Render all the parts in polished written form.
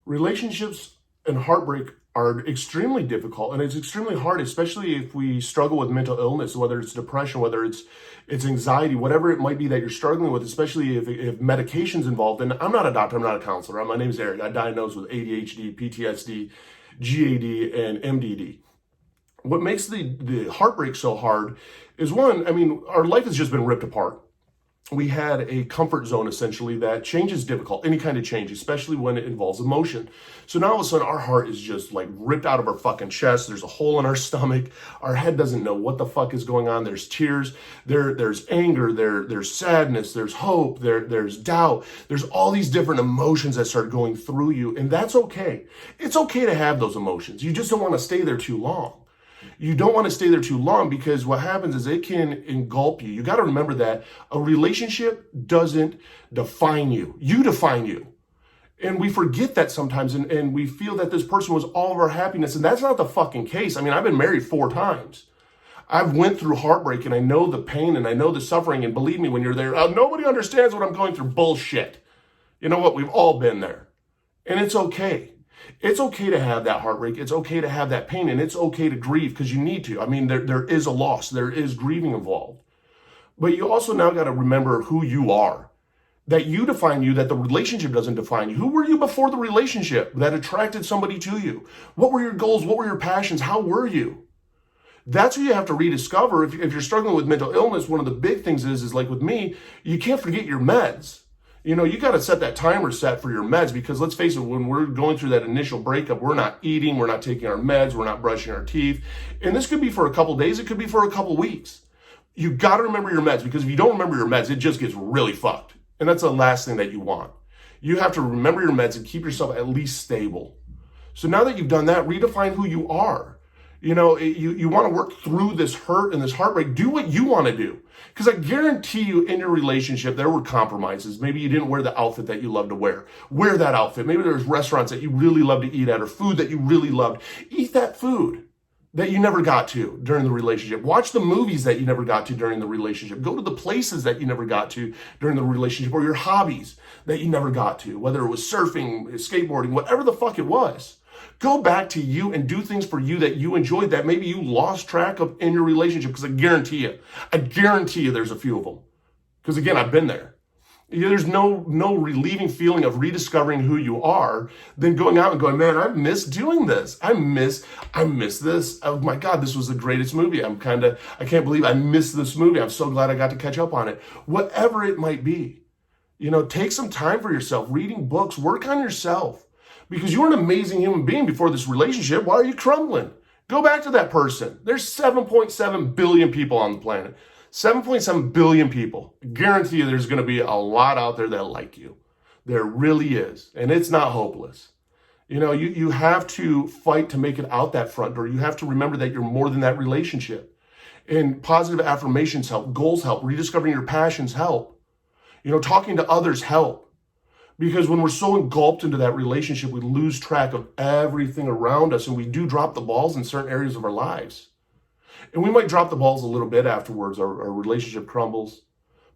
Relationships and heartbreak are extremely difficult, and it's extremely hard, especially if we struggle with mental illness, whether it's depression, whether it's anxiety, whatever it might be that you're struggling with, especially if medication's involved. And I'm not a doctor, I'm not a counselor. My name's Eric. I diagnosed with ADHD, PTSD, GAD, and MDD. What makes the heartbreak so hard is, one, I mean, our life has just been ripped apart. We had a comfort zone, essentially, that change is difficult, any kind of change, especially when it involves emotion. So now all of a sudden our heart is just like ripped out of our fucking chest. There's a hole in our stomach. Our head doesn't know what the fuck is going on. There's tears, there's anger, there's sadness, there's hope, there's doubt. There's all these different emotions that start going through you, and that's okay. It's okay to have those emotions. You just don't want to stay there too long. You don't want to stay there too long, because what happens is it can engulf you. You got to remember that a relationship doesn't define you. You define you. And we forget that sometimes, and we feel that this person was all of our happiness, and that's not the fucking case. I mean, I've been married 4 times. I've went through heartbreak, and I know the pain, and I know the suffering, and believe me, when you're there, nobody understands what I'm going through. Bullshit. You know what? We've all been there. And it's okay. It's okay to have that heartbreak. It's okay to have that pain, and it's okay to grieve, because you need to. I mean, there is a loss. There is grieving involved. But you also now got to remember who you are, that you define you, that the relationship doesn't define you. Who were you before the relationship that attracted somebody to you? What were your goals? What were your passions? How were you? That's what you have to rediscover. If you're struggling with mental illness, one of the big things is like with me, you can't forget your meds. You know, you got to set that timer set for your meds, because let's face it, when we're going through that initial breakup, we're not eating, we're not taking our meds, we're not brushing our teeth. And this could be for a couple days, it could be for a couple weeks. You got to remember your meds, because if you don't remember your meds, it just gets really fucked. And that's the last thing that you want. You have to remember your meds and keep yourself at least stable. So now that you've done that, redefine who you are. You know, you want to work through this hurt and this heartbreak. Do what you want to do. Because I guarantee you, in your relationship, there were compromises. Maybe you didn't wear the outfit that you love to wear. Wear that outfit. Maybe there's restaurants that you really love to eat at, or food that you really loved. Eat that food that you never got to during the relationship. Watch the movies that you never got to during the relationship. Go to the places that you never got to during the relationship, or your hobbies that you never got to, whether it was surfing, skateboarding, whatever the fuck it was. Go back to you and do things for you that you enjoyed that maybe you lost track of in your relationship, because I guarantee you there's a few of them. Because again, I've been there. There's no relieving feeling of rediscovering who you are than going out and going, man, I miss doing this. I miss this. Oh my God, this was the greatest movie. I can't believe I missed this movie. I'm so glad I got to catch up on it. Whatever it might be, you know, take some time for yourself, reading books, work on yourself. Because you were an amazing human being before this relationship. Why are you crumbling? Go back to that person. There's 7.7 billion people on the planet. 7.7 billion people. I guarantee you there's going to be a lot out there that like you. There really is. And it's not hopeless. You know, you have to fight to make it out that front door. You have to remember that you're more than that relationship. And positive affirmations help. Goals help. Rediscovering your passions help. You know, talking to others help. Because when we're so engulfed into that relationship, we lose track of everything around us, and we do drop the balls in certain areas of our lives. And we might drop the balls a little bit afterwards. Our relationship crumbles.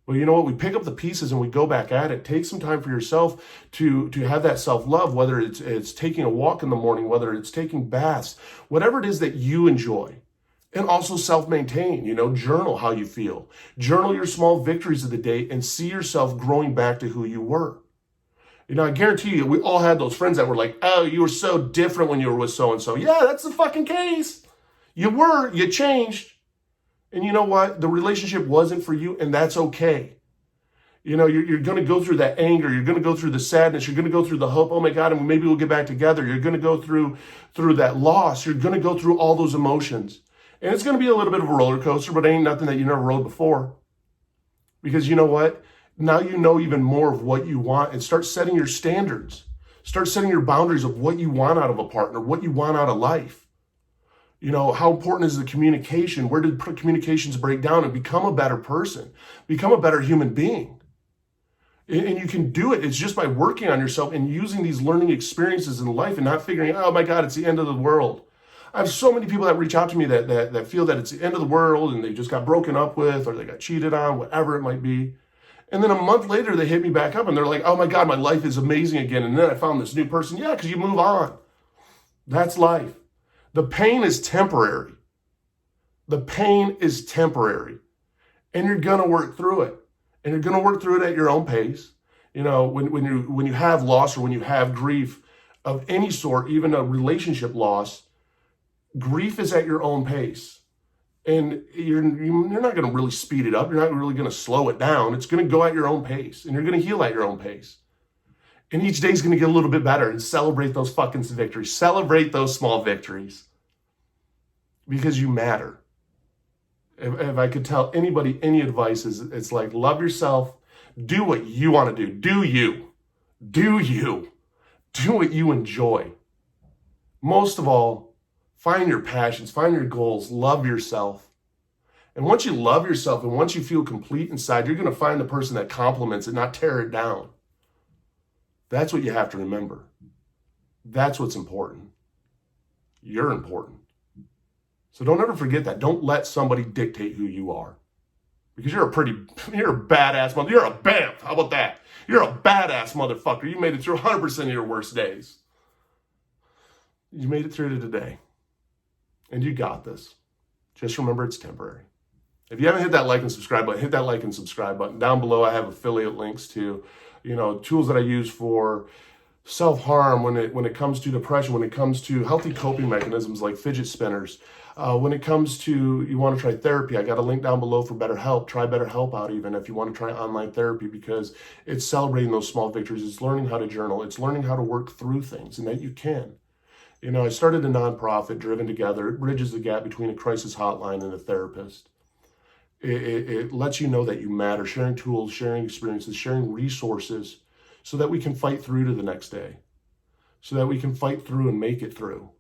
But you know what? We pick up the pieces and we go back at it. Take some time for yourself to have that self-love, whether it's taking a walk in the morning, whether it's taking baths, whatever it is that you enjoy. And also self-maintain, you know, journal how you feel. Journal your small victories of the day and see yourself growing back to who you were. You know, I guarantee you, we all had those friends that were like, oh, you were so different when you were with so-and-so. Yeah, that's the fucking case. You changed. And you know what? The relationship wasn't for you, and that's okay. You know, you're going to go through that anger. You're going to go through the sadness. You're going to go through the hope. Oh my God, and maybe we'll get back together. You're going to go through that loss. You're going to go through all those emotions. And it's going to be a little bit of a roller coaster, but it ain't nothing that you never rode before. Because you know what? Now you know even more of what you want, and start setting your standards. Start setting your boundaries of what you want out of a partner, what you want out of life. You know, how important is the communication? Where did communications break down? And become a better person, become a better human being. And you can do it. It's just by working on yourself and using these learning experiences in life, and not figuring, oh my God, it's the end of the world. I have so many people that reach out to me that feel that it's the end of the world, and they just got broken up with, or they got cheated on, whatever it might be. And then a month later, they hit me back up and they're like, oh my God, my life is amazing again. And then I found this new person. Yeah, because you move on. That's life. The pain is temporary. The pain is temporary. And you're going to work through it. And you're going to work through it at your own pace. You know, when you have loss or when you have grief of any sort, even a relationship loss, grief is at your own pace. And you're not going to really speed it up. You're not really going to slow it down. It's going to go at your own pace. And you're going to heal at your own pace. And each day is going to get a little bit better. And celebrate those fucking victories. Celebrate those small victories. Because you matter. If I could tell anybody any advice, it's like, love yourself. Do what you want to do. Do you. Do you. Do what you enjoy. Most of all, find your passions, find your goals, love yourself. And once you love yourself and once you feel complete inside, you're going to find the person that compliments it, not tear it down. That's what you have to remember. That's what's important. You're important. So don't ever forget that. Don't let somebody dictate who you are. Because you're a badass mother. You're a BAMF. How about that? You're a badass motherfucker. You made it through 100% of your worst days. You made it through to today. And you got this. Just remember it's temporary. If you haven't hit that like and subscribe button, hit that like and subscribe button. Down below, I have affiliate links to, tools that I use for self-harm when it comes to depression, when it comes to healthy coping mechanisms like fidget spinners. When it comes to, you want to try therapy, I got a link down below for BetterHelp. Try BetterHelp out even if you want to try online therapy, because it's celebrating those small victories. It's learning how to journal. It's learning how to work through things, and that you can. I started a nonprofit, Driven Together. It bridges the gap between a crisis hotline and a therapist. It lets you know that you matter, sharing tools, sharing experiences, sharing resources so that we can fight through to the next day, so that we can fight through and make it through,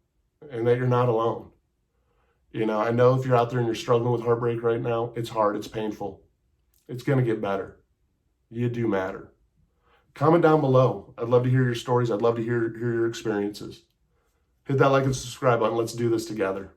and that you're not alone. I know if you're out there and you're struggling with heartbreak right now, it's hard, it's painful. It's going to get better. You do matter. Comment down below. I'd love to hear your stories. I'd love to hear your experiences. Hit that like and subscribe button. Let's do this together.